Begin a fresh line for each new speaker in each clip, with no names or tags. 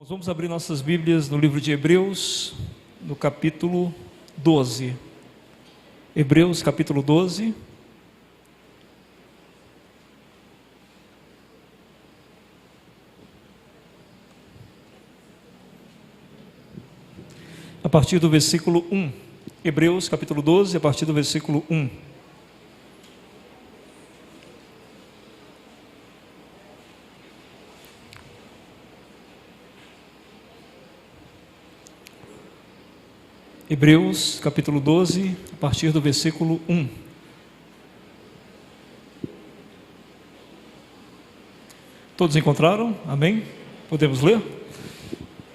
Nós vamos abrir nossas Bíblias no livro de Hebreus, no capítulo 12. Hebreus, capítulo 12. A partir do versículo 1. Hebreus, capítulo 12, a partir do versículo 1. Hebreus, capítulo 12, a partir do versículo 1. Todos encontraram? Amém? Podemos ler?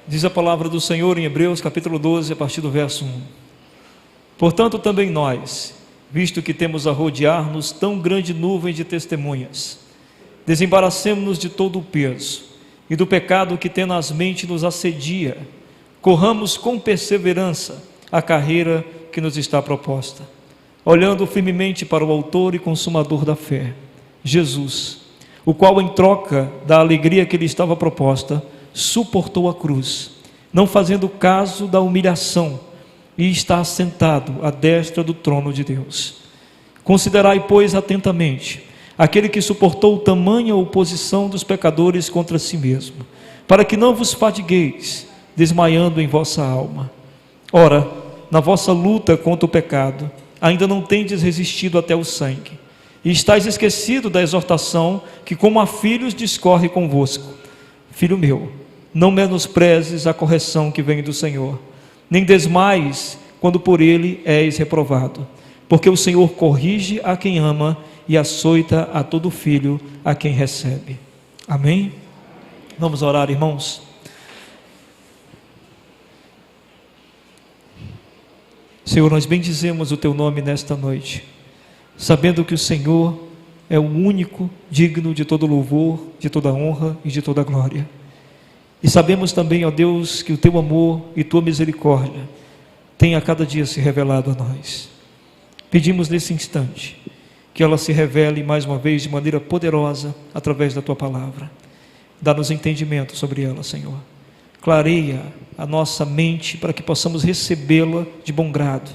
Diz a palavra do Senhor em Hebreus, capítulo 12, a partir do verso 1. Portanto, também nós, visto que temos a rodear-nos tão grande nuvem de testemunhas, desembaracemo-nos de todo o peso e do pecado que tenazmente nos assedia, corramos com perseverança a carreira que nos está proposta, olhando firmemente para o autor e consumador da fé, Jesus, o qual, em troca da alegria que lhe estava proposta, suportou a cruz, não fazendo caso da humilhação, e está assentado à destra do trono de Deus. Considerai, pois, atentamente aquele que suportou tamanha oposição dos pecadores contra si mesmo, para que não vos fatigueis, desmaiando em vossa alma. Ora, na vossa luta contra o pecado, ainda não tendes resistido até o sangue, e estáis esquecido da exortação que como a filhos discorre convosco. Filho meu, não menosprezes a correção que vem do Senhor, nem desmaies quando por ele és reprovado, porque o Senhor corrige a quem ama e açoita a todo filho a quem recebe. Amém? Vamos orar, irmãos. Senhor, nós bendizemos o Teu nome nesta noite, sabendo que o Senhor é o único digno de todo louvor, de toda honra e de toda glória. E sabemos também, ó Deus, que o Teu amor e Tua misericórdia têm a cada dia se revelado a nós. Pedimos nesse instante que ela se revele mais uma vez de maneira poderosa através da Tua palavra. Dá-nos entendimento sobre ela, Senhor. Clareia a nossa mente para que possamos recebê-la de bom grado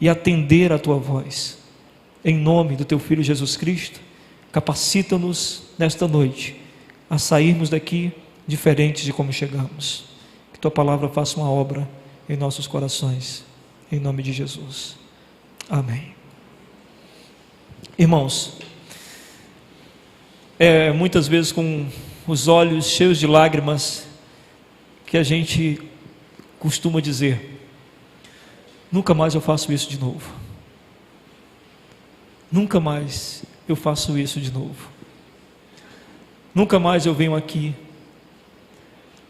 e atender a Tua voz. Em nome do Teu Filho Jesus Cristo, capacita-nos nesta noite a sairmos daqui diferentes de como chegamos. Que Tua palavra faça uma obra em nossos corações, em nome de Jesus. Amém. Irmãos, muitas vezes com os olhos cheios de lágrimas que a gente costuma dizer: nunca mais eu faço isso de novo. Nunca mais eu faço isso de novo. Nunca mais eu venho aqui.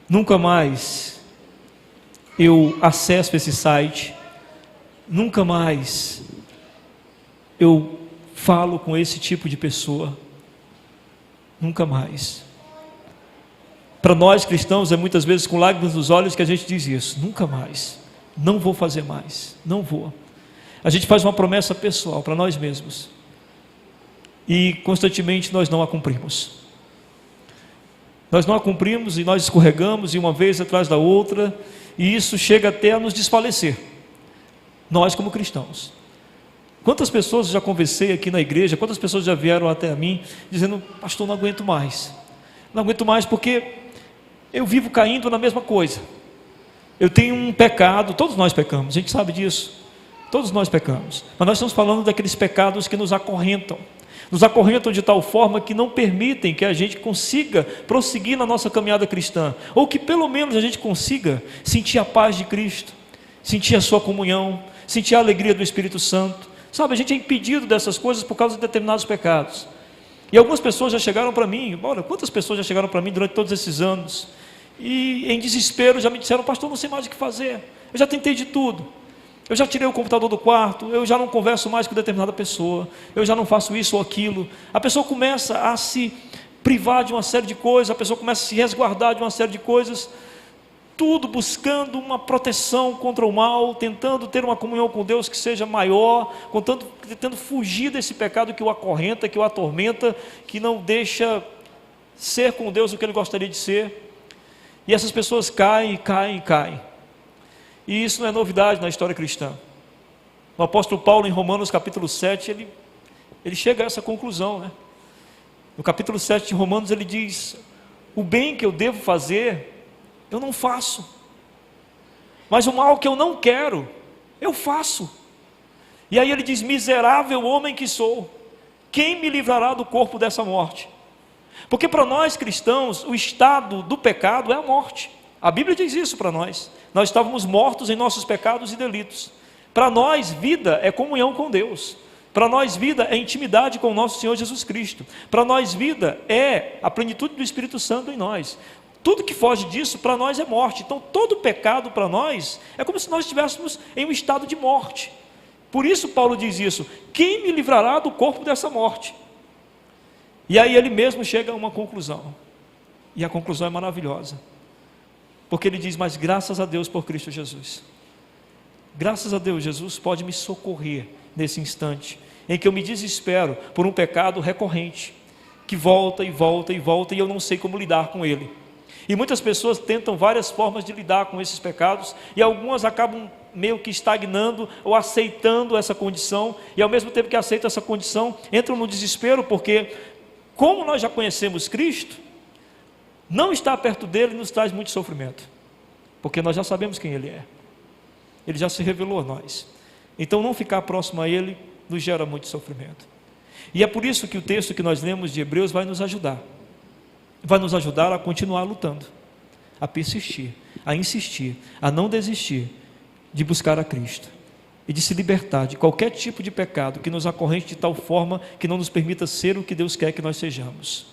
Nunca mais eu acesso esse site. Nunca mais eu falo com esse tipo de pessoa. Nunca mais. Para nós cristãos é muitas vezes com lágrimas nos olhos que a gente diz isso: nunca mais, não vou fazer mais, não vou. A gente faz uma promessa pessoal para nós mesmos e constantemente nós não a cumprimos. Nós não a cumprimos e nós escorregamos e uma vez atrás da outra, e isso chega até a nos desfalecer, nós como cristãos. Quantas pessoas eu já conversei aqui na igreja, quantas pessoas já vieram até a mim dizendo: pastor, não aguento mais porque eu vivo caindo na mesma coisa. Eu tenho um pecado, todos nós pecamos, a gente sabe disso, todos nós pecamos, mas nós estamos falando daqueles pecados que nos acorrentam de tal forma que não permitem que a gente consiga prosseguir na nossa caminhada cristã, ou que pelo menos a gente consiga sentir a paz de Cristo, sentir a sua comunhão, sentir a alegria do Espírito Santo. Sabe, a gente é impedido dessas coisas por causa de determinados pecados. E algumas pessoas já chegaram para mim, olha, quantas pessoas já chegaram para mim durante todos esses anos, e em desespero já me disseram: pastor, não sei mais o que fazer, eu já tentei de tudo, eu já tirei o computador do quarto, eu já não converso mais com determinada pessoa, eu já não faço isso ou aquilo. A pessoa começa a se privar de uma série de coisas, a pessoa começa a se resguardar de uma série de coisas, tudo buscando uma proteção contra o mal, tentando ter uma comunhão com Deus que seja maior, tentando fugir desse pecado que o acorrenta, que o atormenta, que não deixa ser com Deus o que ele gostaria de ser. E essas pessoas caem, caem, caem. E isso não é novidade na história cristã. O apóstolo Paulo, em Romanos capítulo 7, ele chega a essa conclusão, né? No capítulo 7 de Romanos ele diz: o bem que eu devo fazer, eu não faço, mas o mal que eu não quero, eu faço. E aí ele diz: miserável homem que sou, quem me livrará do corpo dessa morte? Porque para nós cristãos, o estado do pecado é a morte. A Bíblia diz isso para nós. Nós estávamos mortos em nossos pecados e delitos. Para nós, vida é comunhão com Deus. Para nós, vida é intimidade com o nosso Senhor Jesus Cristo. Para nós, vida é a plenitude do Espírito Santo em nós. Tudo que foge disso, para nós, é morte. Então, todo pecado para nós é como se nós estivéssemos em um estado de morte. Por isso, Paulo diz isso: quem me livrará do corpo dessa morte? E aí ele mesmo chega a uma conclusão. E a conclusão é maravilhosa. Porque ele diz: mas graças a Deus por Cristo Jesus. Graças a Deus, Jesus pode me socorrer nesse instante em que eu me desespero por um pecado recorrente, que volta e volta e volta, e eu não sei como lidar com ele. E muitas pessoas tentam várias formas de lidar com esses pecados, e algumas acabam meio que estagnando ou aceitando essa condição, e ao mesmo tempo que aceitam essa condição, entram no desespero, porque como nós já conhecemos Cristo, não estar perto dele nos traz muito sofrimento, porque nós já sabemos quem ele é. Ele já se revelou a nós. Então não ficar próximo a ele nos gera muito sofrimento. E é por isso que o texto que nós lemos de Hebreus vai nos ajudar. Vai nos ajudar a continuar lutando, a persistir, a insistir, a não desistir de buscar a Cristo e de se libertar de qualquer tipo de pecado que nos acorrente de tal forma que não nos permita ser o que Deus quer que nós sejamos.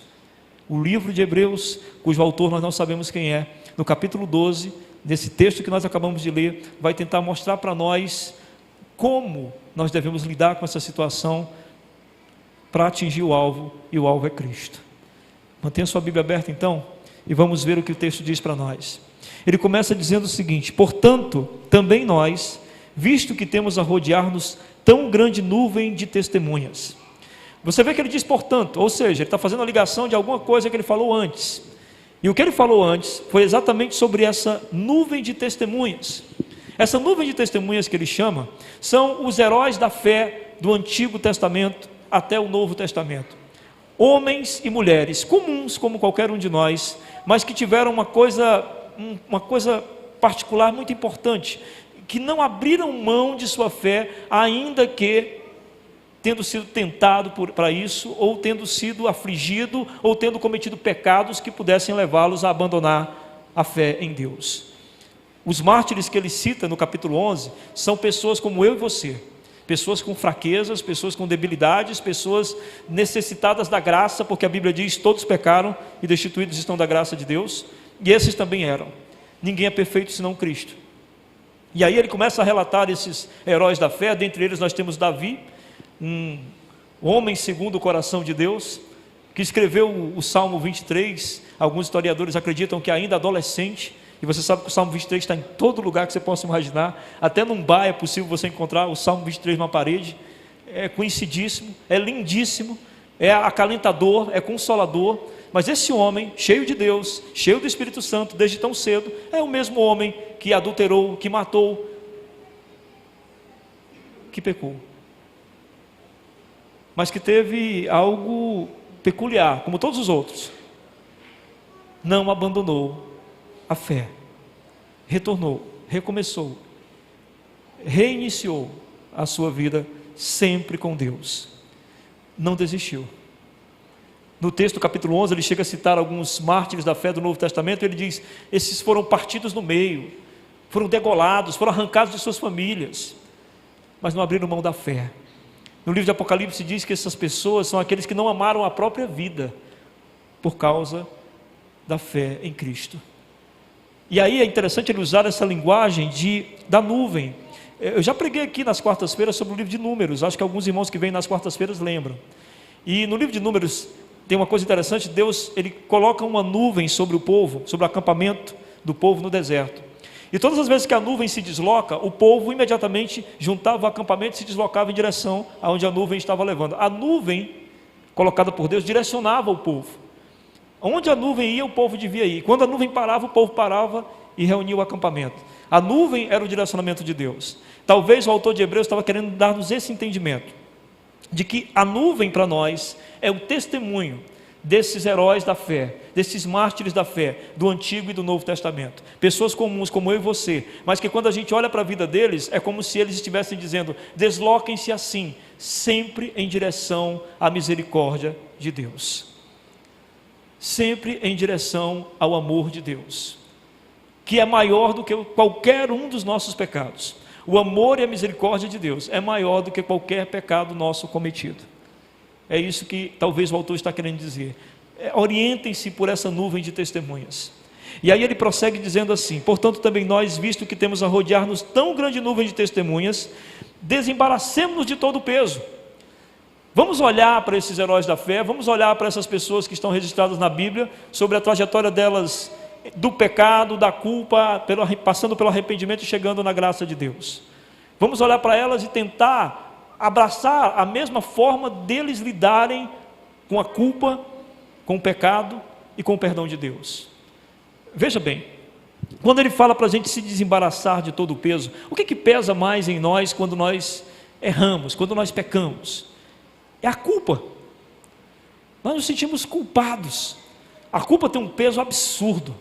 O livro de Hebreus, cujo autor nós não sabemos quem é, no capítulo 12, nesse texto que nós acabamos de ler, vai tentar mostrar para nós como nós devemos lidar com essa situação para atingir o alvo, e o alvo é Cristo. Mantenha sua Bíblia aberta então, e vamos ver o que o texto diz para nós. Ele começa dizendo o seguinte: portanto, também nós, visto que temos a rodear-nos tão grande nuvem de testemunhas. Você vê que ele diz portanto, ou seja, ele está fazendo a ligação de alguma coisa que ele falou antes. E o que ele falou antes foi exatamente sobre essa nuvem de testemunhas. Essa nuvem de testemunhas que ele chama são os heróis da fé do Antigo Testamento até o Novo Testamento. Homens e mulheres comuns como qualquer um de nós, mas que tiveram uma coisa particular muito importante, que não abriram mão de sua fé, ainda que tendo sido tentado para isso, ou tendo sido afligido, ou tendo cometido pecados que pudessem levá-los a abandonar a fé em Deus. Os mártires que ele cita no capítulo 11 são pessoas como eu e você, pessoas com fraquezas, pessoas com debilidades, pessoas necessitadas da graça, porque a Bíblia diz: todos pecaram e destituídos estão da graça de Deus, e esses também eram. Ninguém é perfeito senão Cristo. E aí ele começa a relatar esses heróis da fé. Dentre eles nós temos Davi, um homem segundo o coração de Deus, que escreveu o Salmo 23, alguns historiadores acreditam que ainda adolescente, e você sabe que o Salmo 23 está em todo lugar que você possa imaginar, até num bar é possível você encontrar o Salmo 23 numa parede. É conhecidíssimo, é lindíssimo, é acalentador, é consolador, mas esse homem, cheio de Deus, cheio do Espírito Santo, desde tão cedo, é o mesmo homem que adulterou, que matou, que pecou, mas que teve algo peculiar, como todos os outros: não abandonou a fé, retornou, recomeçou, reiniciou a sua vida sempre com Deus, não desistiu. No texto, capítulo 11, ele chega a citar alguns mártires da fé do Novo Testamento. Ele diz: esses foram partidos no meio, foram degolados, foram arrancados de suas famílias, mas não abriram mão da fé. No livro de Apocalipse diz que essas pessoas são aqueles que não amaram a própria vida por causa da fé em Cristo. E aí é interessante ele usar essa linguagem da nuvem. Eu já preguei aqui nas quartas-feiras sobre o livro de Números, acho que alguns irmãos que vêm nas quartas-feiras lembram. E no livro de Números tem uma coisa interessante: Deus, ele coloca uma nuvem sobre o povo, sobre o acampamento do povo no deserto. E todas as vezes que a nuvem se desloca, o povo imediatamente juntava o acampamento e se deslocava em direção aonde a nuvem estava levando. A nuvem colocada por Deus direcionava o povo. Onde a nuvem ia, o povo devia ir. Quando a nuvem parava, o povo parava e reunia o acampamento. A nuvem era o direcionamento de Deus. Talvez o autor de Hebreus estava querendo dar-nos esse entendimento, de que a nuvem para nós é o testemunho desses heróis da fé, desses mártires da fé, do Antigo e do Novo Testamento. Pessoas comuns como eu e você, mas que quando a gente olha para a vida deles, é como se eles estivessem dizendo: desloquem-se assim, sempre em direção à misericórdia de Deus. Sempre em direção ao amor de Deus, que é maior do que qualquer um dos nossos pecados. O amor e a misericórdia de Deus é maior do que qualquer pecado nosso cometido. É isso que talvez o autor está querendo dizer. Orientem-se por essa nuvem de testemunhas. E aí ele prossegue dizendo assim: portanto também nós, visto que temos a rodear-nos tão grande nuvem de testemunhas, desembaracemos-nos de todo o peso. Vamos olhar para esses heróis da fé, vamos olhar para essas pessoas que estão registradas na Bíblia, sobre a trajetória delas, do pecado, da culpa, passando pelo arrependimento e chegando na graça de Deus. Vamos olhar para elas e tentar abraçar a mesma forma deles lidarem com a culpa, com o pecado e com o perdão de Deus. Veja bem, quando ele fala para a gente se desembaraçar de todo o peso, o que pesa mais em nós quando nós erramos, quando nós pecamos? É a culpa. Nós nos sentimos culpados. A culpa tem um peso absurdo.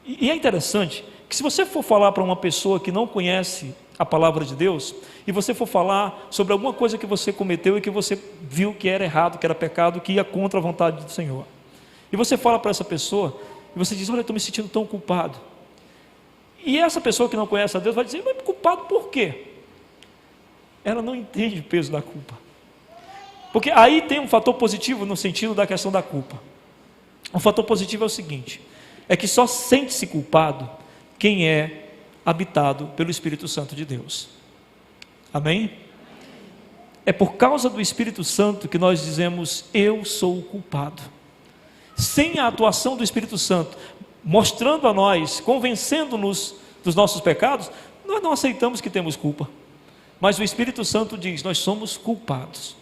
E é interessante que, se você for falar para uma pessoa que não conhece a palavra de Deus, e você for falar sobre alguma coisa que você cometeu e que você viu que era errado, que era pecado, que ia contra a vontade do Senhor, e você fala para essa pessoa, e você diz: olha, eu estou me sentindo tão culpado. E essa pessoa que não conhece a Deus vai dizer: mas culpado por quê? Ela não entende o peso da culpa. Porque aí tem um fator positivo no sentido da questão da culpa. O fator positivo é o seguinte: é que só sente-se culpado quem é habitado pelo Espírito Santo de Deus. Amém? É por causa do Espírito Santo que nós dizemos: eu sou o culpado. Sem a atuação do Espírito Santo, mostrando a nós, convencendo-nos dos nossos pecados, nós não aceitamos que temos culpa. Mas o Espírito Santo diz: nós somos culpados.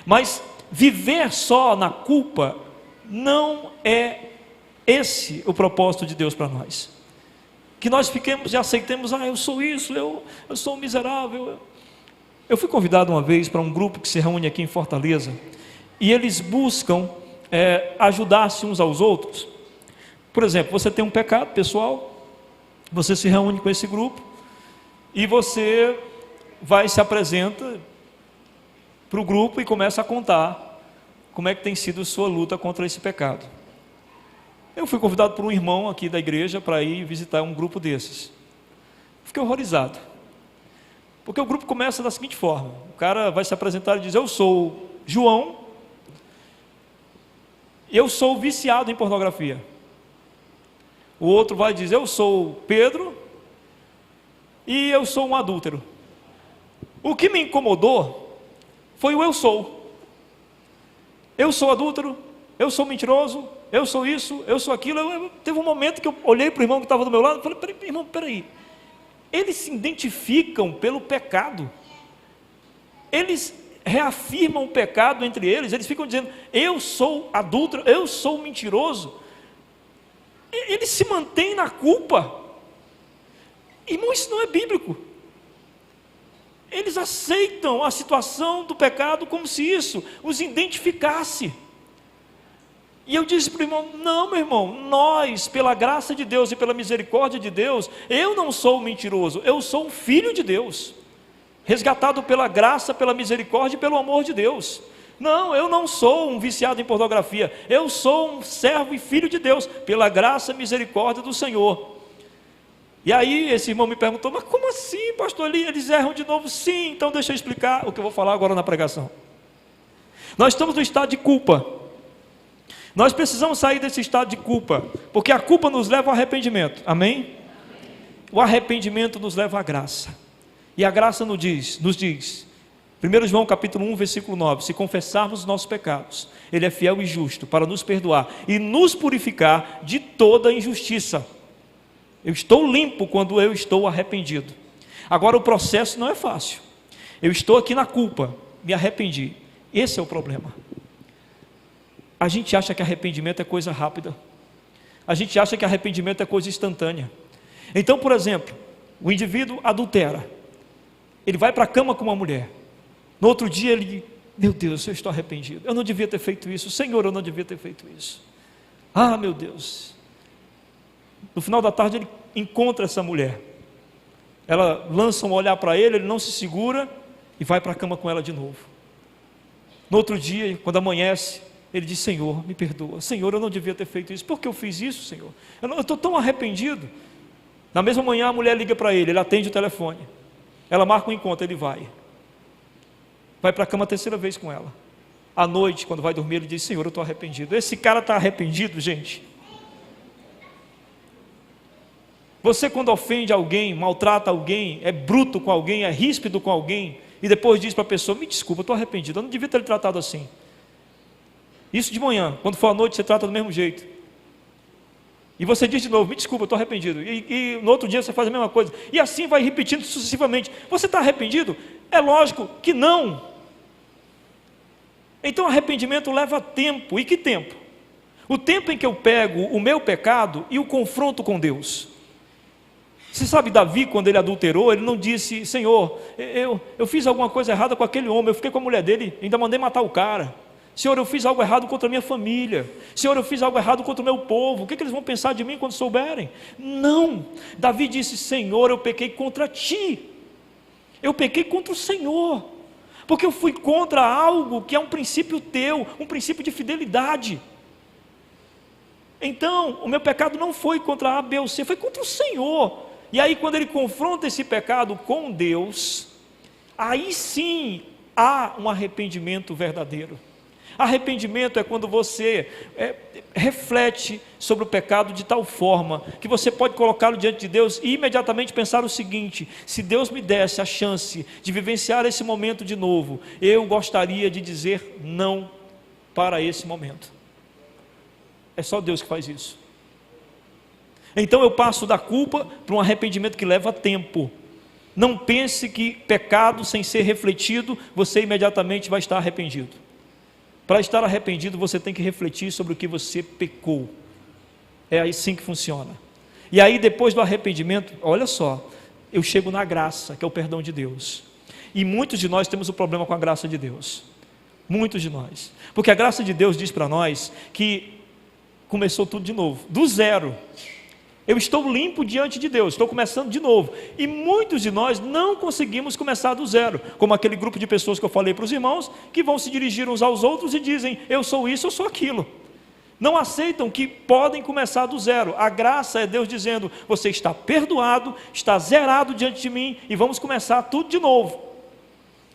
Mas viver só na culpa não é esse o propósito de Deus para nós. Que nós fiquemos e aceitemos: eu sou isso, eu sou um miserável. Eu fui convidado uma vez para um grupo que se reúne aqui em Fortaleza, e eles buscam ajudar-se uns aos outros. Por exemplo, você tem um pecado pessoal, você se reúne com esse grupo, e você se apresenta para o grupo e começa a contar como é que tem sido a sua luta contra esse pecado. Eu fui convidado por um irmão aqui da igreja para ir visitar um grupo desses. Fiquei horrorizado, porque o grupo começa da seguinte forma: o cara vai se apresentar e diz: eu sou João, eu sou viciado em pornografia. O outro vai dizer: eu sou Pedro e eu sou um adúltero. O que me incomodou foi o eu sou. Eu sou adúltero, eu sou mentiroso, eu sou isso, eu sou aquilo. Teve um momento que eu olhei para o irmão que estava do meu lado e falei: irmão, peraí. Eles se identificam pelo pecado. Eles reafirmam o pecado entre eles. Eles ficam dizendo: eu sou adúltero, eu sou mentiroso. Eles se mantêm na culpa. Irmão, isso não é bíblico. Eles aceitam a situação do pecado como se isso os identificasse. E eu disse para o irmão: não, meu irmão, nós, pela graça de Deus e pela misericórdia de Deus, eu não sou mentiroso, eu sou um filho de Deus, resgatado pela graça, pela misericórdia e pelo amor de Deus. Não, eu não sou um viciado em pornografia, eu sou um servo e filho de Deus, pela graça e misericórdia do Senhor. E aí esse irmão me perguntou: mas como assim, pastor Eli? Eles erram de novo? Sim, então deixa eu explicar o que eu vou falar agora na pregação. Nós estamos no estado de culpa. Nós precisamos sair desse estado de culpa, porque a culpa nos leva ao arrependimento. Amém? O arrependimento nos leva à graça. E a graça nos diz, 1 João capítulo 1, versículo 9: se confessarmos os nossos pecados, Ele é fiel e justo para nos perdoar e nos purificar de toda injustiça. Eu estou limpo quando eu estou arrependido. Agora, o processo não é fácil. Eu estou aqui na culpa, me arrependi. Esse é o problema. a gente acha que arrependimento é coisa rápida. A gente acha que arrependimento é coisa instantânea. Então, por exemplo, o indivíduo adultera. Ele vai para a cama com uma mulher. No outro dia ele, meu Deus, eu estou arrependido. Eu não devia ter feito isso. Senhor, eu não devia ter feito isso. Ah, meu Deus. No final da tarde ele encontra essa mulher. Ela lança um olhar para ele, ele não se segura e vai para a cama com ela de novo. No outro dia, quando amanhece, ele diz, Senhor, me perdoa. Senhor, eu não devia ter feito isso. Por que eu fiz isso, Senhor? Eu estou tão arrependido. Na mesma manhã a mulher liga para ele, ele atende o telefone. Ela marca um encontro, ele vai. Vai para a cama a terceira vez com ela. À noite, quando vai dormir, ele diz, Senhor, eu estou arrependido. Esse cara está arrependido, gente. Você quando ofende alguém, maltrata alguém, é bruto com alguém, é ríspido com alguém, e depois diz para a pessoa, me desculpa, eu estou arrependido, eu não devia ter lhe tratado assim. Isso de manhã, quando for à noite você trata do mesmo jeito. E você diz de novo, me desculpa, eu estou arrependido. E no outro dia você faz a mesma coisa. E assim vai repetindo sucessivamente. Você está arrependido? É lógico que não. Então arrependimento leva tempo. E que tempo? O tempo em que eu pego o meu pecado e o confronto com Deus. Você sabe, Davi, quando ele adulterou, ele não disse, Senhor, eu fiz alguma coisa errada com aquele homem, eu fiquei com a mulher dele, ainda mandei matar o cara. Senhor, eu fiz algo errado contra a minha família. Senhor, eu fiz algo errado contra o meu povo. O que eles vão pensar de mim quando souberem? Não. Davi disse, Senhor, eu pequei contra ti. Eu pequei contra o Senhor. Porque eu fui contra algo que é um princípio teu, um princípio de fidelidade. Então, o meu pecado não foi contra A, B ou C, foi contra o Senhor. E aí quando ele confronta esse pecado com Deus, aí sim há um arrependimento verdadeiro. Arrependimento é quando você reflete sobre o pecado de tal forma que você pode colocá-lo diante de Deus e imediatamente pensar o seguinte: se Deus me desse a chance de vivenciar esse momento de novo, eu gostaria de dizer não para esse momento. É só Deus que faz isso. Então eu passo da culpa para um arrependimento que leva tempo. Não pense que pecado sem ser refletido, você imediatamente vai estar arrependido. Para estar arrependido, você tem que refletir sobre o que você pecou. É assim que funciona. E aí, depois do arrependimento, olha só, eu chego na graça, que é o perdão de Deus. E muitos de nós temos um problema com a graça de Deus. Muitos de nós. Porque a graça de Deus diz para nós que começou tudo de novo, do zero. Eu estou limpo diante de Deus, estou começando de novo. E muitos de nós não conseguimos começar do zero, como aquele grupo de pessoas que eu falei para os irmãos, que vão se dirigir uns aos outros e dizem, eu sou isso, eu sou aquilo. Não aceitam que podem começar do zero. A graça é Deus dizendo, você está perdoado, está zerado diante de mim, e vamos começar tudo de novo.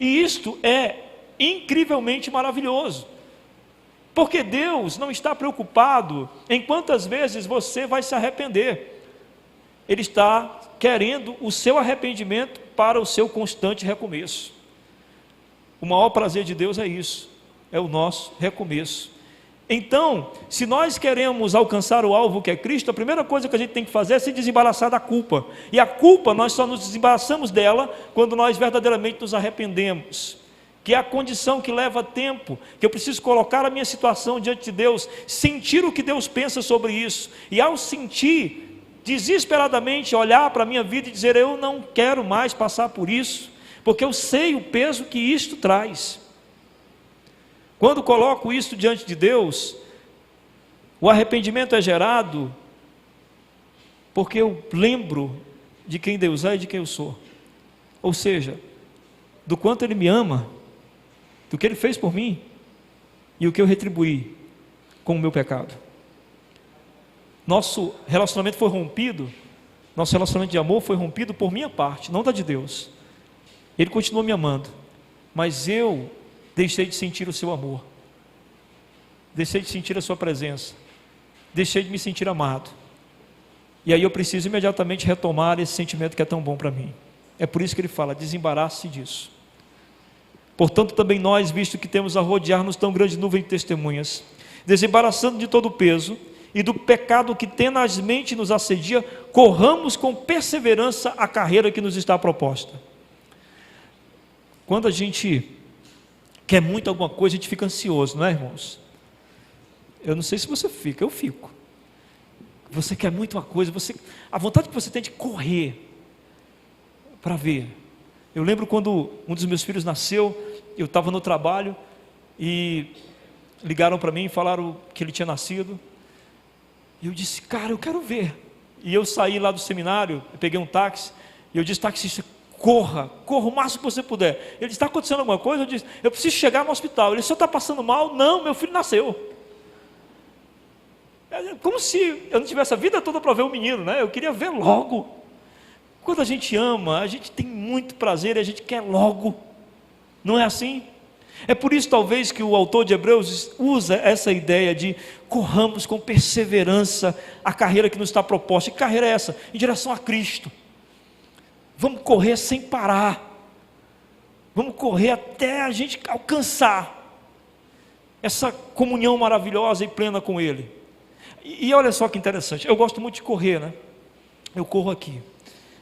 E isto é incrivelmente maravilhoso. Porque Deus não está preocupado em quantas vezes você vai se arrepender. Ele está querendo o seu arrependimento para o seu constante recomeço. O maior prazer de Deus é isso, é o nosso recomeço. Então, se nós queremos alcançar o alvo que é Cristo, a primeira coisa que a gente tem que fazer é se desembaraçar da culpa. E a culpa, nós só nos desembaraçamos dela quando nós verdadeiramente nos arrependemos. Que é a condição que leva tempo, que eu preciso colocar a minha situação diante de Deus, sentir o que Deus pensa sobre isso, e ao sentir, desesperadamente olhar para a minha vida e dizer, eu não quero mais passar por isso, porque eu sei o peso que isto traz. Quando coloco isso diante de Deus, o arrependimento é gerado, porque eu lembro de quem Deus é e de quem eu sou, ou seja, do quanto Ele me ama, do que Ele fez por mim e o que eu retribuí com o meu pecado. Nosso relacionamento foi rompido, nosso relacionamento de amor foi rompido por minha parte, não da de Deus. Ele continua me amando, mas eu deixei de sentir o seu amor, deixei de sentir a sua presença, deixei de me sentir amado. E aí eu preciso imediatamente retomar esse sentimento que é tão bom para mim. É por isso que ele fala, desembarace disso. Portanto, também nós, visto que temos a rodear-nos tão grande nuvem de testemunhas, desembaraçando de todo o peso e do pecado que tenazmente nos assedia, corramos com perseverança a carreira que nos está proposta. Quando a gente quer muito alguma coisa, a gente fica ansioso, não é, irmãos? Eu não sei se você fica, eu fico. Você quer muito uma coisa, a vontade que você tem de correr para ver. Eu lembro quando um dos meus filhos nasceu, eu estava no trabalho e ligaram para mim e falaram que ele tinha nascido. E eu disse, cara, eu quero ver. E eu saí lá do seminário, eu peguei um táxi, e eu disse, taxista, corra o máximo que você puder. Ele disse, está acontecendo alguma coisa? Eu disse, eu preciso chegar no hospital. Ele disse, o senhor está passando mal? Não, meu filho nasceu. Como se eu não tivesse a vida toda para ver o menino, né? Eu queria ver logo. Quando a gente ama, a gente tem muito prazer e a gente quer logo. Não é assim? É por isso talvez que o autor de Hebreus usa essa ideia de corramos com perseverança a carreira que nos está proposta. Que carreira é essa? Em direção a Cristo. Vamos correr sem parar. Vamos correr até a gente alcançar essa comunhão maravilhosa e plena com Ele. E olha só que interessante, eu gosto muito de correr, né? Eu corro aqui.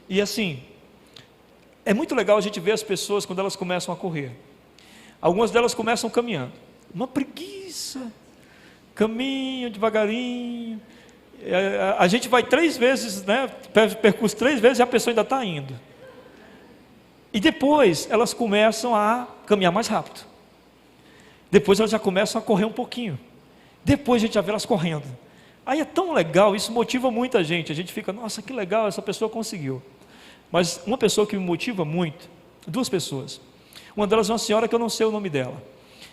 E assim, é muito legal a gente ver as pessoas quando elas começam a correr. Algumas delas começam caminhando. Uma preguiça. Caminham devagarinho. A gente vai 3 vezes, né? Percurso 3 vezes e a pessoa ainda está indo. E depois elas começam a caminhar mais rápido. Depois elas já começam a correr um pouquinho. Depois a gente já vê elas correndo. Aí é tão legal, isso motiva muita gente. A gente fica, nossa, que legal, essa pessoa conseguiu. Mas uma pessoa que me motiva muito, 2 pessoas. Uma delas é uma senhora que eu não sei o nome dela.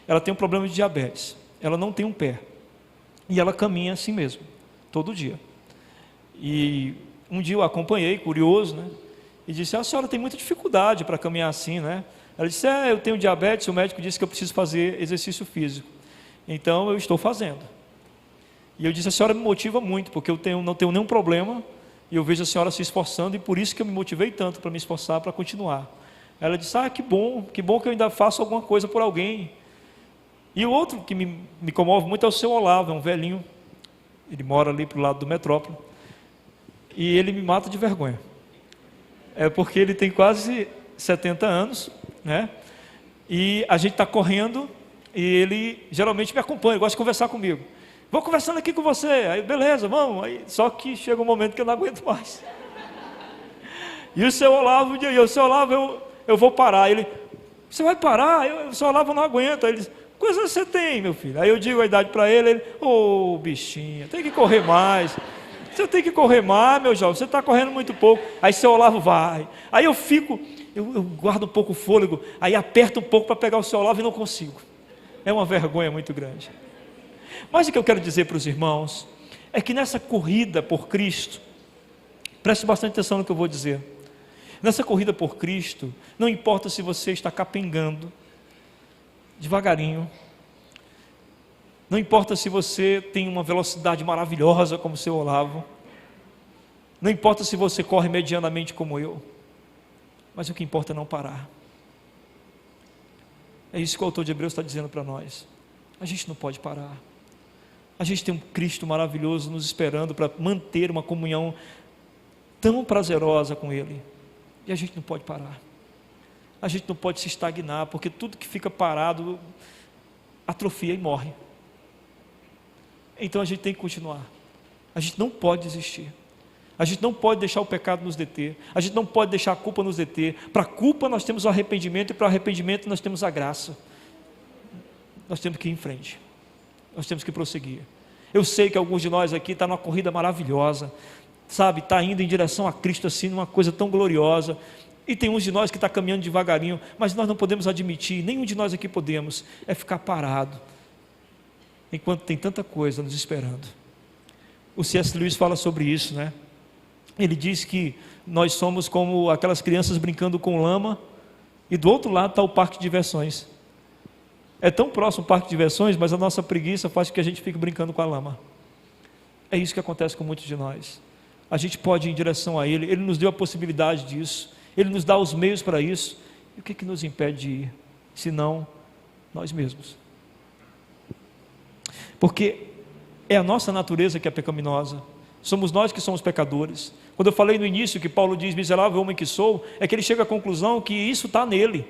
Ela tem um problema de diabetes. Ela não tem um pé. E ela caminha assim mesmo, todo dia. E um dia eu a acompanhei, curioso, né? E disse, a senhora tem muita dificuldade para caminhar assim, né? Ela disse, eu tenho diabetes, o médico disse que eu preciso fazer exercício físico. Então eu estou fazendo. E eu disse, a senhora me motiva muito, porque eu não tenho nenhum problema, e eu vejo a senhora se esforçando, e por isso que eu me motivei tanto para me esforçar, para continuar. Ela disse, que bom que eu ainda faço alguma coisa por alguém. E o outro que me comove muito é o seu Olavo, é um velhinho, ele mora ali para o lado do Metrópole, e ele me mata de vergonha. É porque ele tem quase 70 anos, né? E a gente está correndo, e ele geralmente me acompanha, gosta de conversar comigo. Vou conversando aqui com você, aí beleza, vamos. Aí, só que chega um momento que eu não aguento mais. E o seu Olavo, eu vou parar. Ele, você vai parar? O seu Olavo não aguenta. Ele diz, coisa você tem, meu filho? Aí eu digo a idade para ele, bichinho, tem que correr mais. Você tem que correr mais, meu jovem, você está correndo muito pouco. Aí seu Olavo vai. Aí eu guardo um pouco o fôlego, aí aperto um pouco para pegar o seu Olavo e não consigo. É uma vergonha muito grande. Mas o que eu quero dizer para os irmãos é que nessa corrida por Cristo, preste bastante atenção no que eu vou dizer. Nessa corrida por Cristo, não importa se você está capengando, devagarinho, não importa se você tem uma velocidade maravilhosa como o seu Olavo, não importa se você corre medianamente como eu, mas o que importa é não parar. É isso que o autor de Hebreus está dizendo para nós. A gente não pode parar. A gente tem um Cristo maravilhoso nos esperando para manter uma comunhão tão prazerosa com Ele. E a gente não pode parar. A gente não pode se estagnar, porque tudo que fica parado atrofia e morre. Então a gente tem que continuar. A gente não pode desistir. A gente não pode deixar o pecado nos deter. A gente não pode deixar a culpa nos deter. Para a culpa nós temos o arrependimento, e para o arrependimento nós temos a graça. Nós temos que ir em frente. Nós temos que prosseguir. Eu sei que alguns de nós aqui estão numa corrida maravilhosa, sabe, está indo em direção a Cristo assim, numa coisa tão gloriosa, e tem uns de nós que está caminhando devagarinho, mas nós não podemos admitir, nenhum de nós aqui podemos, é ficar parado, enquanto tem tanta coisa nos esperando. O C.S. Lewis fala sobre isso, né? Ele diz que nós somos como aquelas crianças brincando com lama, e do outro lado está o parque de diversões. É tão próximo o parque de diversões, mas a nossa preguiça faz com que a gente fique brincando com a lama. É isso que acontece com muitos de nós. A gente pode ir em direção a Ele, Ele nos deu a possibilidade disso, Ele nos dá os meios para isso. E o que nos impede de ir? Senão nós mesmos. Porque é a nossa natureza que é pecaminosa, somos nós que somos pecadores. Quando eu falei no início que Paulo diz, miserável homem que sou, é que ele chega à conclusão que isso está nele.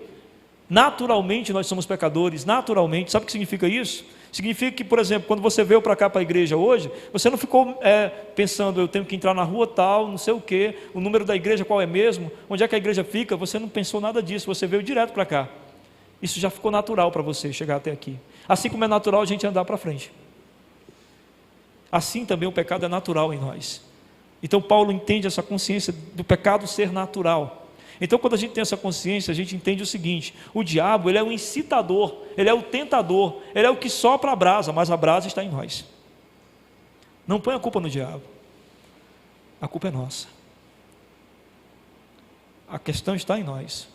Naturalmente nós somos pecadores, naturalmente. Sabe o que significa isso? Significa que, por exemplo, quando você veio para cá, para a igreja hoje, você não ficou pensando, eu tenho que entrar na rua tal, não sei o quê, o número da igreja qual é mesmo, onde é que a igreja fica, você não pensou nada disso, você veio direto para cá. Isso já ficou natural para você chegar até aqui. Assim como é natural a gente andar para frente. Assim também o pecado é natural em nós. Então Paulo entende essa consciência do pecado ser natural. Então quando a gente tem essa consciência, a gente entende o seguinte: o diabo, ele é o incitador, ele é o tentador, ele é o que sopra a brasa, mas a brasa está em nós. Não põe a culpa no diabo, a culpa é nossa. A questão está em nós,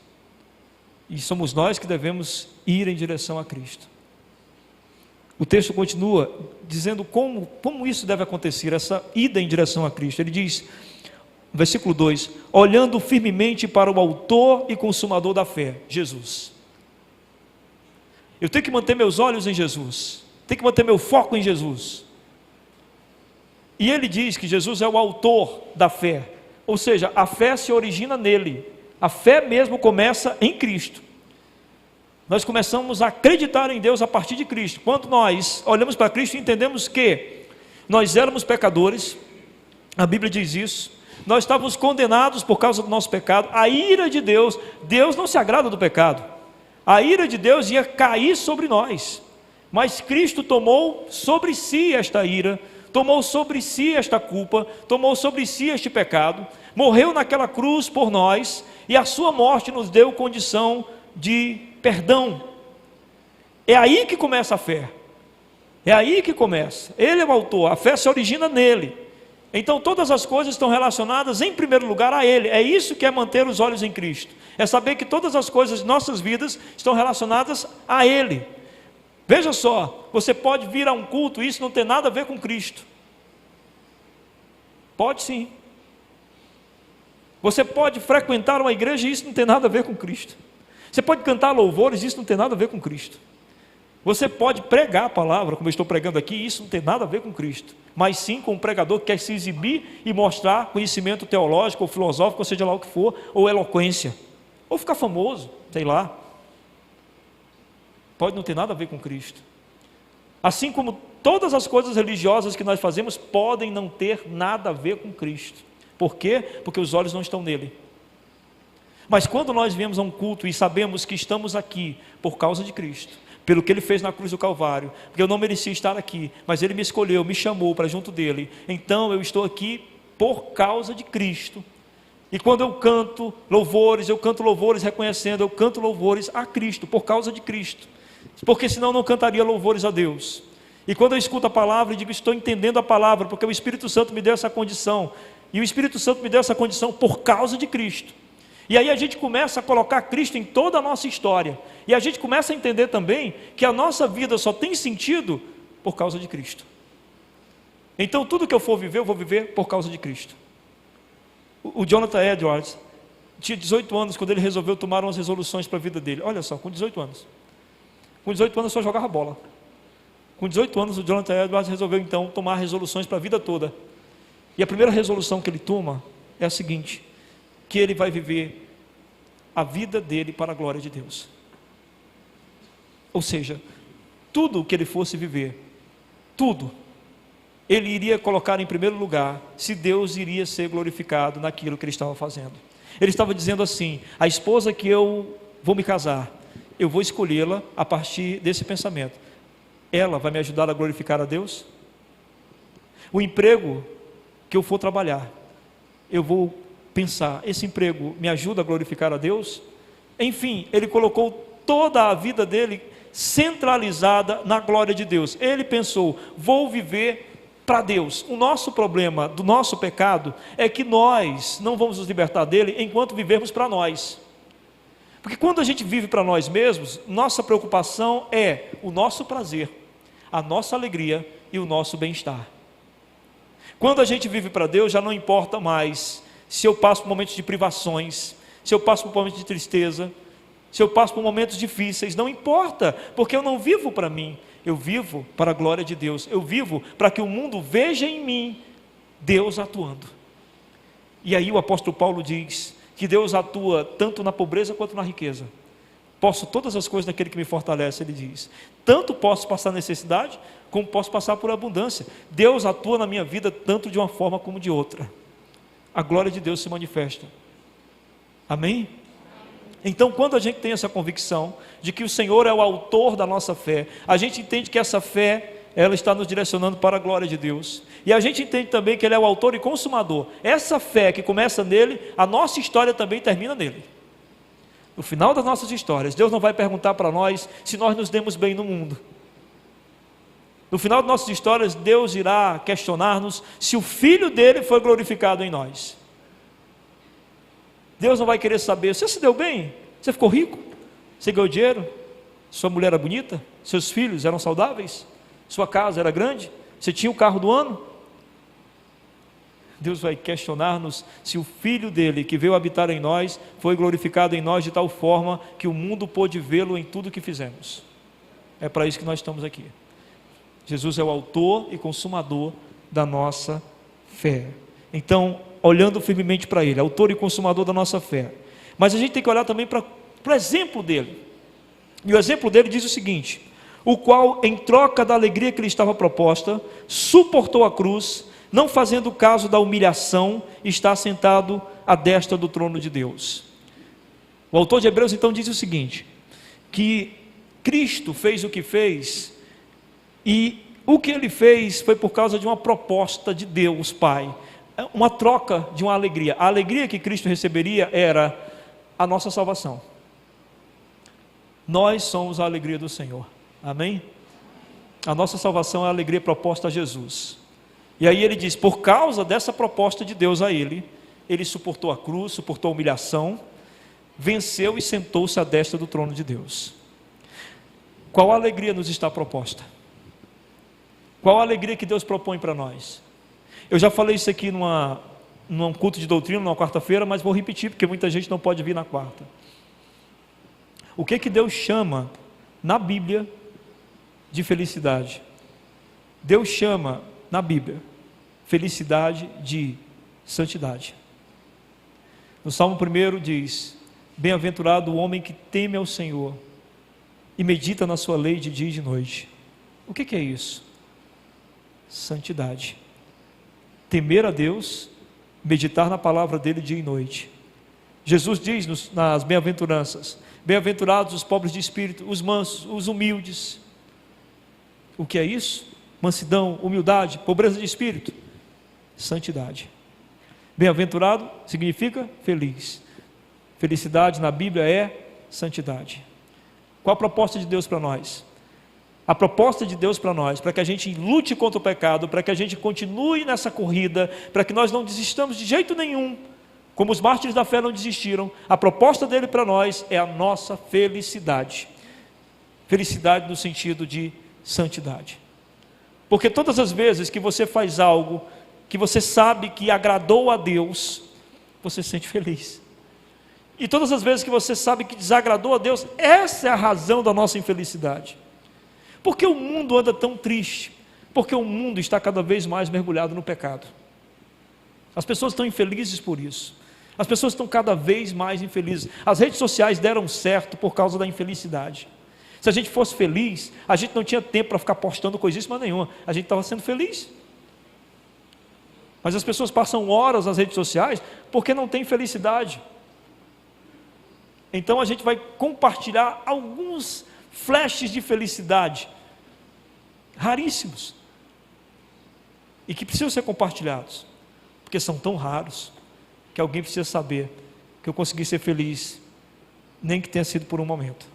e somos nós que devemos ir em direção a Cristo. O texto continua dizendo como isso deve acontecer, essa ida em direção a Cristo. Ele diz, versículo 2: olhando firmemente para o autor e consumador da fé, Jesus. Eu tenho que manter meus olhos em Jesus, tenho que manter meu foco em Jesus. E ele diz que Jesus é o autor da fé, ou seja, a fé se origina nele, a fé mesmo começa em Cristo. Nós começamos a acreditar em Deus a partir de Cristo. Quando nós olhamos para Cristo e entendemos que nós éramos pecadores, a Bíblia diz isso, nós estávamos condenados por causa do nosso pecado, a ira de Deus, Deus não se agrada do pecado, a ira de Deus ia cair sobre nós, mas Cristo tomou sobre si esta ira, tomou sobre si esta culpa, tomou sobre si este pecado, morreu naquela cruz por nós, e a sua morte nos deu condição de perdão. É aí que começa a fé, é aí que começa, ele é o autor, a fé se origina nele. Então todas as coisas estão relacionadas em primeiro lugar a ele. É isso que é manter os olhos em Cristo, é saber que todas as coisas de nossas vidas estão relacionadas a ele. Veja só, você pode vir a um culto e isso não tem nada a ver com Cristo. Pode sim. Você pode frequentar uma igreja e isso não tem nada a ver com Cristo. Você pode cantar louvores e isso não tem nada a ver com Cristo. Você pode pregar a palavra, como eu estou pregando aqui, e isso não tem nada a ver com Cristo, mas sim com um pregador que quer se exibir e mostrar conhecimento teológico ou filosófico, ou seja lá o que for, ou eloquência, ou ficar famoso, sei lá. Pode não ter nada a ver com Cristo. Assim como todas as coisas religiosas que nós fazemos podem não ter nada a ver com Cristo. Por quê? Porque os olhos não estão nele. Mas quando nós viemos a um culto e sabemos que estamos aqui por causa de Cristo, pelo que Ele fez na cruz do Calvário, porque eu não merecia estar aqui, mas Ele me escolheu, me chamou para junto dEle, então eu estou aqui por causa de Cristo. E quando eu canto louvores reconhecendo, eu canto louvores a Cristo, por causa de Cristo, porque senão eu não cantaria louvores a Deus. E quando eu escuto a palavra, eu digo, estou entendendo a palavra, porque o Espírito Santo me deu essa condição, e o Espírito Santo me deu essa condição por causa de Cristo. E aí a gente começa a colocar Cristo em toda a nossa história, e a gente começa a entender também que a nossa vida só tem sentido por causa de Cristo. Então tudo que eu for viver, eu vou viver por causa de Cristo. O Jonathan Edwards tinha 18 anos quando ele resolveu tomar umas resoluções para a vida dele. Olha só, com 18 anos. Com 18 anos eu só jogava bola. Com 18 anos o Jonathan Edwards resolveu então tomar resoluções para a vida toda. E a primeira resolução que ele toma é a seguinte: que ele vai viver a vida dele para a glória de Deus. Ou seja, tudo o que ele fosse viver, tudo, ele iria colocar em primeiro lugar, se Deus iria ser glorificado naquilo que ele estava fazendo. Ele estava dizendo assim: a esposa que eu vou me casar, eu vou escolhê-la a partir desse pensamento. Ela vai me ajudar a glorificar a Deus? O emprego que eu for trabalhar, eu vou pensar, esse emprego me ajuda a glorificar a Deus? Enfim, ele colocou toda a vida dele centralizada na glória de Deus. Ele pensou, vou viver para Deus. O nosso problema do nosso pecado é que nós não vamos nos libertar dele enquanto vivermos para nós. Porque quando a gente vive para nós mesmos, nossa preocupação é o nosso prazer, a nossa alegria e o nosso bem-estar. Quando a gente vive para Deus, já não importa mais se eu passo por momentos de privações, se eu passo por momentos de tristeza, se eu passo por momentos difíceis, não importa, porque eu não vivo para mim, eu vivo para a glória de Deus, eu vivo para que o mundo veja em mim Deus atuando. E aí o apóstolo Paulo diz que Deus atua tanto na pobreza quanto na riqueza. Posso todas as coisas naquele que me fortalece, ele diz. Tanto posso passar necessidade, como posso passar por abundância. Deus atua na minha vida tanto de uma forma como de outra. A glória de Deus se manifesta. Amém? Então, quando a gente tem essa convicção de que o Senhor é o autor da nossa fé, a gente entende que essa fé, ela está nos direcionando para a glória de Deus. E a gente entende também que Ele é o autor e consumador. Essa fé que começa nele, a nossa história também termina nele. No final das nossas histórias, Deus não vai perguntar para nós se nós nos demos bem no mundo. No final das nossas histórias, Deus irá questionar-nos se o Filho dele foi glorificado em nós. Deus não vai querer saber, você se deu bem? Você ficou rico? Você ganhou dinheiro? Sua mulher era bonita? Seus filhos eram saudáveis? Sua casa era grande? Você tinha o carro do ano? Deus vai questionar-nos se o Filho dele, que veio habitar em nós, foi glorificado em nós de tal forma que o mundo pôde vê-lo em tudo que fizemos. É para isso que nós estamos aqui. Jesus é o autor e consumador da nossa fé. Então, olhando firmemente para Ele, autor e consumador da nossa fé. Mas a gente tem que olhar também para o exemplo dele. E o exemplo dele diz o seguinte: o qual, em troca da alegria que lhe estava proposta, suportou a cruz, não fazendo caso da humilhação, está sentado à destra do trono de Deus. O autor de Hebreus então diz o seguinte, que Cristo fez o que fez, e o que ele fez foi por causa de uma proposta de Deus Pai, uma troca de uma alegria. A alegria que Cristo receberia era a nossa salvação. Nós somos a alegria do Senhor, amém? A nossa salvação é a alegria proposta a Jesus. E aí ele diz, por causa dessa proposta de Deus a ele, ele suportou a cruz, suportou a humilhação, venceu e sentou-se à destra do trono de Deus. Qual alegria nos está proposta? Qual a alegria que Deus propõe para nós? Eu já falei isso aqui num culto de doutrina, numa quarta-feira, mas vou repetir, porque muita gente não pode vir na quarta. O que Deus chama na Bíblia de felicidade? Deus chama na Bíblia felicidade de santidade. No Salmo 1 diz, bem-aventurado o homem que teme ao Senhor e medita na sua lei de dia e de noite. O que é isso? Santidade. Temer a Deus, meditar na palavra dele dia e noite. Jesus diz nas bem-aventuranças, bem-aventurados os pobres de espírito, os mansos, os humildes. O que é isso? Mansidão, humildade, pobreza de espírito, santidade. Bem-aventurado significa feliz. Felicidade na Bíblia é santidade. Qual a proposta de Deus para nós? A proposta de Deus para nós, para que a gente lute contra o pecado, para que a gente continue nessa corrida, para que nós não desistamos de jeito nenhum, como os mártires da fé não desistiram, a proposta dele para nós é a nossa felicidade. Felicidade no sentido de santidade. Porque todas as vezes que você faz algo que você sabe que agradou a Deus, você se sente feliz. E todas as vezes que você sabe que desagradou a Deus, essa é a razão da nossa infelicidade. Porque o mundo anda tão triste? Porque o mundo está cada vez mais mergulhado no pecado. As pessoas estão infelizes por isso. As pessoas estão cada vez mais infelizes. As redes sociais deram certo por causa da infelicidade. Se a gente fosse feliz, a gente não tinha tempo para ficar postando coisíssima nenhuma. A gente estava sendo feliz. Mas as pessoas passam horas nas redes sociais porque não tem felicidade. Então a gente vai compartilhar alguns flashes de felicidade, raríssimos, e que precisam ser compartilhados, porque são tão raros, que alguém precisa saber que eu consegui ser feliz, nem que tenha sido por um momento.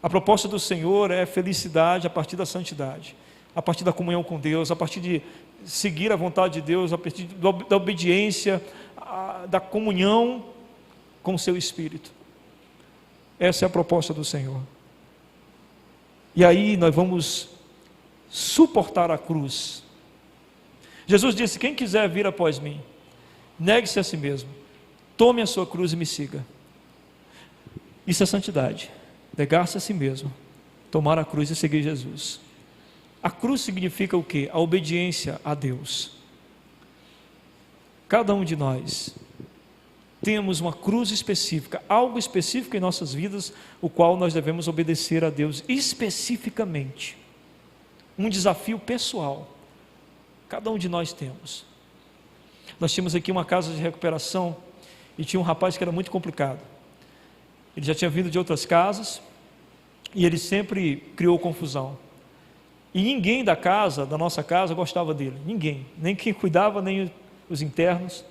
A proposta do Senhor é felicidade a partir da santidade, a partir da comunhão com Deus, a partir de seguir a vontade de Deus, a partir da obediência, da comunhão com o seu Espírito. Essa é a proposta do Senhor. E aí nós vamos suportar a cruz. Jesus disse, quem quiser vir após mim, negue-se a si mesmo, tome a sua cruz e me siga. Isso é santidade, negar-se a si mesmo, tomar a cruz e seguir Jesus. A cruz significa o quê? A obediência a Deus. Cada um de nós temos uma cruz específica, algo específico em nossas vidas, o qual nós devemos obedecer a Deus especificamente. Um desafio pessoal, cada um de nós temos. Nós tínhamos aqui uma casa de recuperação e tinha um rapaz que era muito complicado. Ele já tinha vindo de outras casas e ele sempre criou confusão. E ninguém da casa, da nossa casa, gostava dele, ninguém, nem quem cuidava, nem os internos.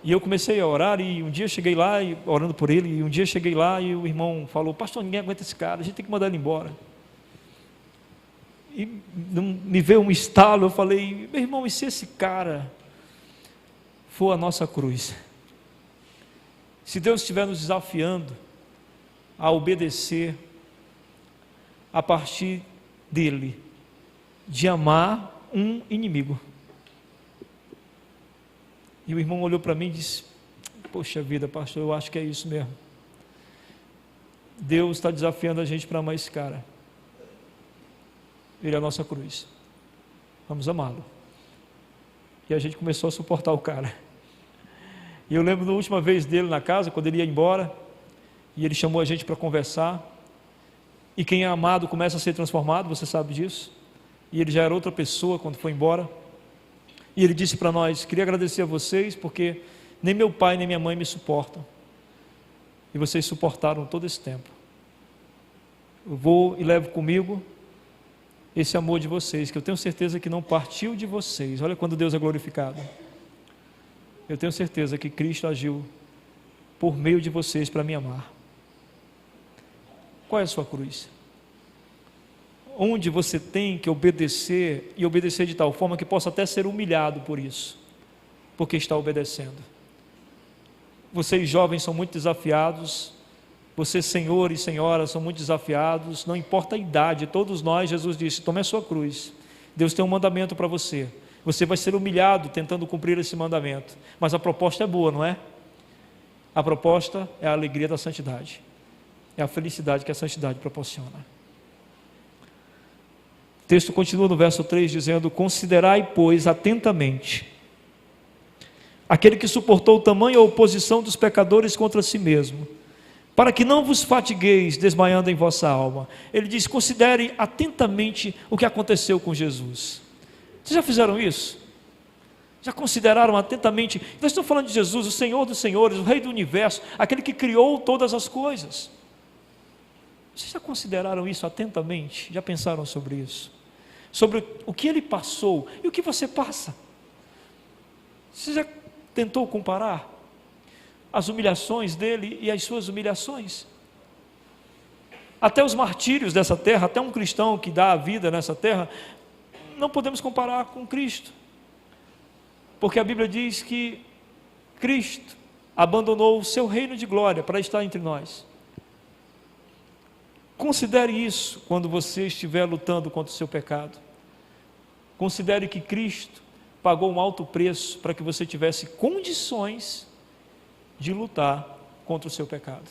E eu comecei a orar e um dia cheguei lá, orando por ele, e um dia cheguei lá e o irmão falou: pastor, ninguém aguenta esse cara, a gente tem que mandar ele embora. E me veio um estalo, eu falei: meu irmão, e se esse cara for a nossa cruz? Se Deus estiver nos desafiando a obedecer a partir dele, de amar um inimigo. E o irmão olhou para mim e disse: poxa vida, pastor, eu acho que é isso mesmo. Deus está desafiando a gente para amar esse cara. Ele é a nossa cruz. Vamos amá-lo. E a gente começou a suportar o cara. E eu lembro da última vez dele na casa, quando ele ia embora, e ele chamou a gente para conversar. E quem é amado começa a ser transformado, você sabe disso. E ele já era outra pessoa quando foi embora. E ele disse para nós: queria agradecer a vocês, porque nem meu pai nem minha mãe me suportam. E vocês suportaram todo esse tempo. Eu vou e levo comigo esse amor de vocês, que eu tenho certeza que não partiu de vocês. Olha quando Deus é glorificado. Eu tenho certeza que Cristo agiu por meio de vocês para me amar. Qual é a sua cruz? Onde você tem que obedecer, e obedecer de tal forma que possa até ser humilhado por isso, porque está obedecendo. Vocês jovens são muito desafiados, vocês senhores e senhoras são muito desafiados, não importa a idade, todos nós, Jesus disse: tome a sua cruz. Deus tem um mandamento para você, você vai ser humilhado tentando cumprir esse mandamento, mas a proposta é boa, não é? A proposta é a alegria da santidade, é a felicidade que a santidade proporciona. O texto continua no verso 3 dizendo: considerai, pois, atentamente aquele que suportou tamanha oposição dos pecadores contra si mesmo, para que não vos fatigueis desmaiando em vossa alma. Ele diz: considerem atentamente o que aconteceu com Jesus. Vocês já fizeram isso? Já consideraram atentamente? Nós estamos falando de Jesus, o Senhor dos senhores, o Rei do universo, aquele que criou todas as coisas. Vocês já consideraram isso atentamente? Já pensaram sobre isso? Sobre o que ele passou e o que você passa? Você já tentou comparar as humilhações dele e as suas humilhações? Até os martírios dessa terra, até um cristão que dá a vida nessa terra, não podemos comparar com Cristo, porque a Bíblia diz que Cristo abandonou o seu reino de glória para estar entre nós. Considere isso quando você estiver lutando contra o seu pecado. Considere que Cristo pagou um alto preço para que você tivesse condições de lutar contra o seu pecado.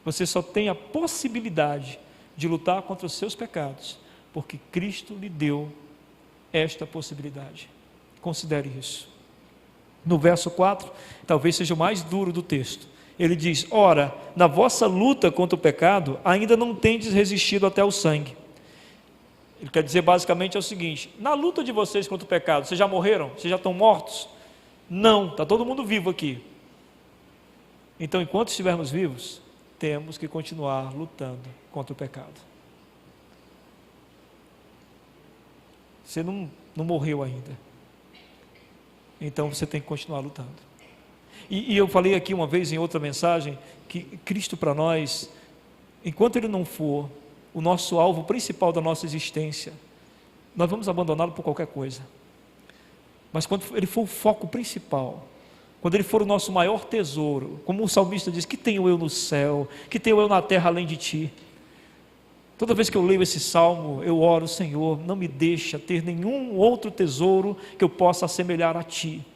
Você só tem a possibilidade de lutar contra os seus pecados porque Cristo lhe deu esta possibilidade. Considere isso. No verso 4, talvez seja o mais duro do texto. Ele diz: ora, na vossa luta contra o pecado, ainda não tendes resistido até o sangue. Ele quer dizer basicamente é o seguinte: na luta de vocês contra o pecado, vocês já morreram? Vocês já estão mortos? Não, está todo mundo vivo aqui. Então, enquanto estivermos vivos, temos que continuar lutando contra o pecado. Você não morreu ainda, então você tem que continuar lutando. E eu falei aqui uma vez em outra mensagem que Cristo para nós, enquanto Ele não for o nosso alvo principal da nossa existência, nós vamos abandoná-lo por qualquer coisa. Mas quando Ele for o foco principal, quando Ele for o nosso maior tesouro, como o salmista diz: que tenho eu no céu, que tenho eu na terra além de Ti. Toda vez que eu leio esse salmo, eu oro: Senhor, não me deixa ter nenhum outro tesouro que eu possa assemelhar a Ti.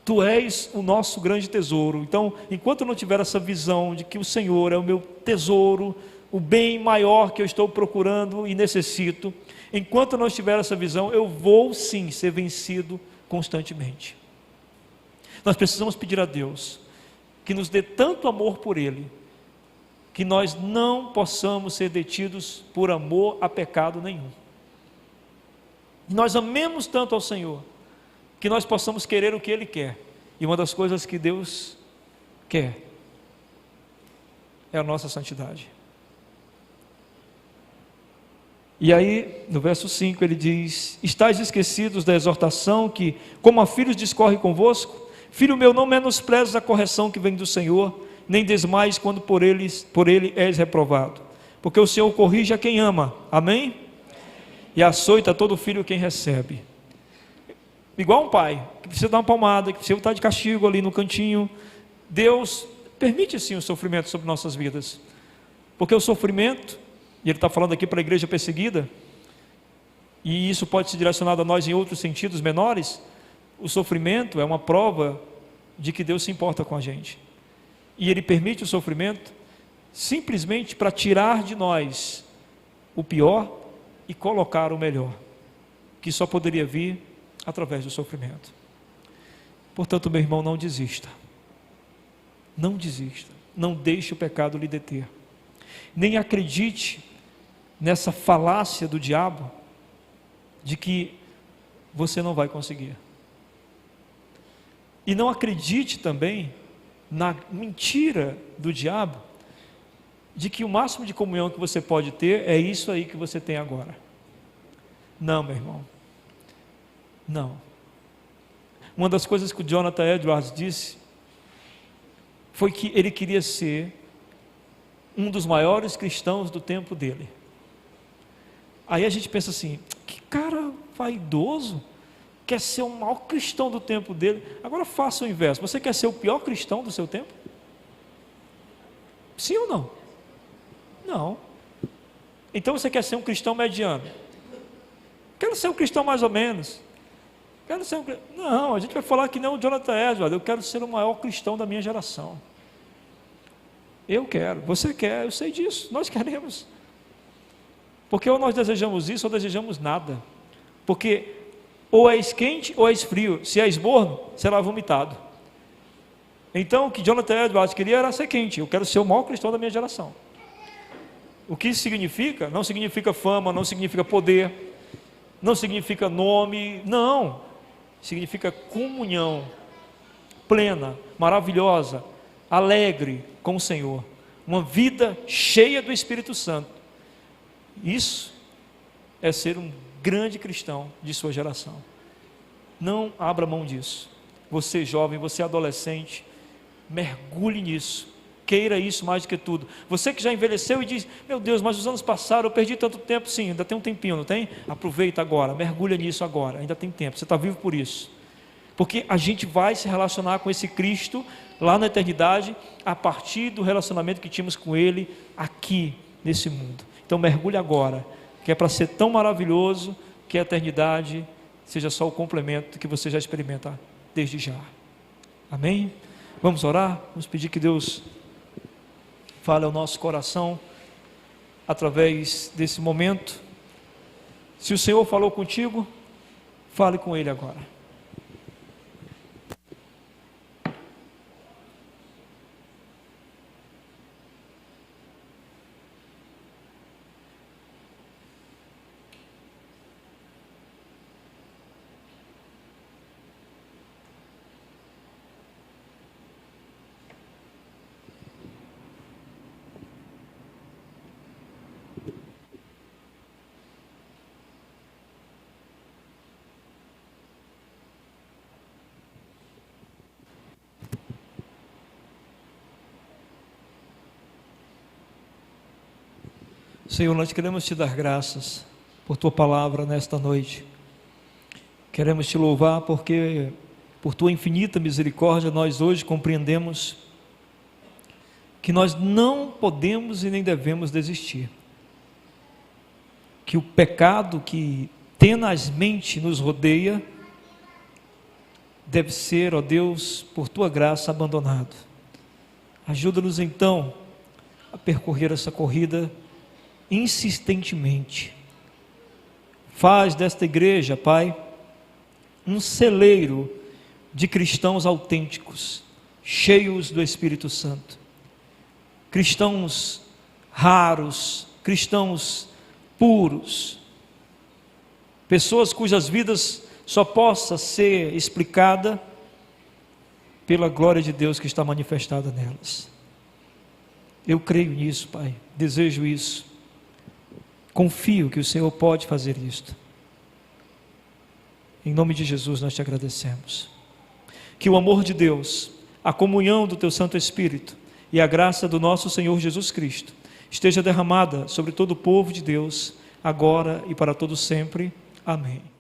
Tu és o nosso grande tesouro. Então, enquanto eu não tiver essa visão de que o Senhor é o meu tesouro, o bem maior que eu estou procurando e necessito, enquanto eu não tiver essa visão, eu vou sim ser vencido constantemente. Nós precisamos pedir a Deus que nos dê tanto amor por Ele, que nós não possamos ser detidos por amor a pecado nenhum. Nós amemos tanto ao Senhor, que nós possamos querer o que Ele quer. E uma das coisas que Deus quer é a nossa santidade. E aí, no verso 5, ele diz: estais esquecidos da exortação que, como a filhos, discorre convosco? Filho meu, não menosprezes a correção que vem do Senhor, nem desmaies quando por ele és reprovado. Porque o Senhor corrige a quem ama, amém? E açoita todo filho quem recebe. Igual um pai, que precisa dar uma palmada, que precisa estar de castigo ali no cantinho. Deus permite sim o sofrimento sobre nossas vidas. Porque o sofrimento, e ele está falando aqui para a igreja perseguida, e isso pode ser direcionado a nós em outros sentidos menores. O sofrimento é uma prova de que Deus se importa com a gente, e Ele permite o sofrimento simplesmente para tirar de nós o pior e colocar o melhor, que só poderia vir através do sofrimento. Portanto, meu irmão, não desista, não deixe o pecado lhe deter, nem acredite nessa falácia do diabo de que você não vai conseguir. E não acredite também na mentira do diabo de que o máximo de comunhão que você pode ter é isso aí que você tem agora. Não, meu irmão, não. Uma das coisas que o Jonathan Edwards disse foi que ele queria ser um dos maiores cristãos do tempo dele. Aí a gente pensa assim: que cara vaidoso, quer ser o maior cristão do tempo dele. Agora faça o inverso: você quer ser o pior cristão do seu tempo? Sim ou não? Não. Então você quer ser um cristão mediano? Quero ser um cristão mais ou menos. Quero ser Não, a gente vai falar que nem o Jonathan Edwards: eu quero ser o maior cristão da minha geração. Eu quero, você quer, eu sei disso, nós queremos. Porque ou nós desejamos isso ou desejamos nada. Porque ou és quente ou és frio. Se és morno, será vomitado. Então o que Jonathan Edwards queria era ser quente. Eu quero ser o maior cristão da minha geração. O que isso significa? Não significa fama, não significa poder, não significa nome, não. Significa comunhão plena, maravilhosa, alegre com o Senhor. Uma vida cheia do Espírito Santo. Isso é ser um grande cristão de sua geração. Não abra mão disso. Você jovem, você adolescente, mergulhe nisso, queira isso mais do que tudo. Você que já envelheceu e diz: meu Deus, mas os anos passaram, eu perdi tanto tempo. Sim, ainda tem um tempinho, não tem? Aproveita agora, mergulha nisso agora, ainda tem tempo, você está vivo por isso. Porque a gente vai se relacionar com esse Cristo lá na eternidade, a partir do relacionamento que tínhamos com Ele aqui nesse mundo. Então mergulhe agora, que é para ser tão maravilhoso que a eternidade seja só o complemento que você já experimenta desde já. Amém? Vamos orar? Vamos pedir que Deus fale ao nosso coração através desse momento. Se o Senhor falou contigo, fale com Ele agora. Senhor, nós queremos te dar graças por tua palavra nesta noite. Queremos te louvar porque, por tua infinita misericórdia, nós hoje compreendemos que nós não podemos e nem devemos desistir. Que o pecado que tenazmente nos rodeia deve ser, ó Deus, por tua graça abandonado. Ajuda-nos então a percorrer essa corrida insistentemente. Faz desta igreja, Pai, um celeiro de cristãos autênticos, cheios do Espírito Santo, cristãos raros, cristãos puros, pessoas cujas vidas só possa ser explicada pela glória de Deus que está manifestada nelas. Eu creio nisso, Pai, desejo isso, confio que o Senhor pode fazer isto. Em nome de Jesus nós te agradecemos. Que o amor de Deus, a comunhão do teu Santo Espírito e a graça do nosso Senhor Jesus Cristo esteja derramada sobre todo o povo de Deus, agora e para todo sempre. Amém.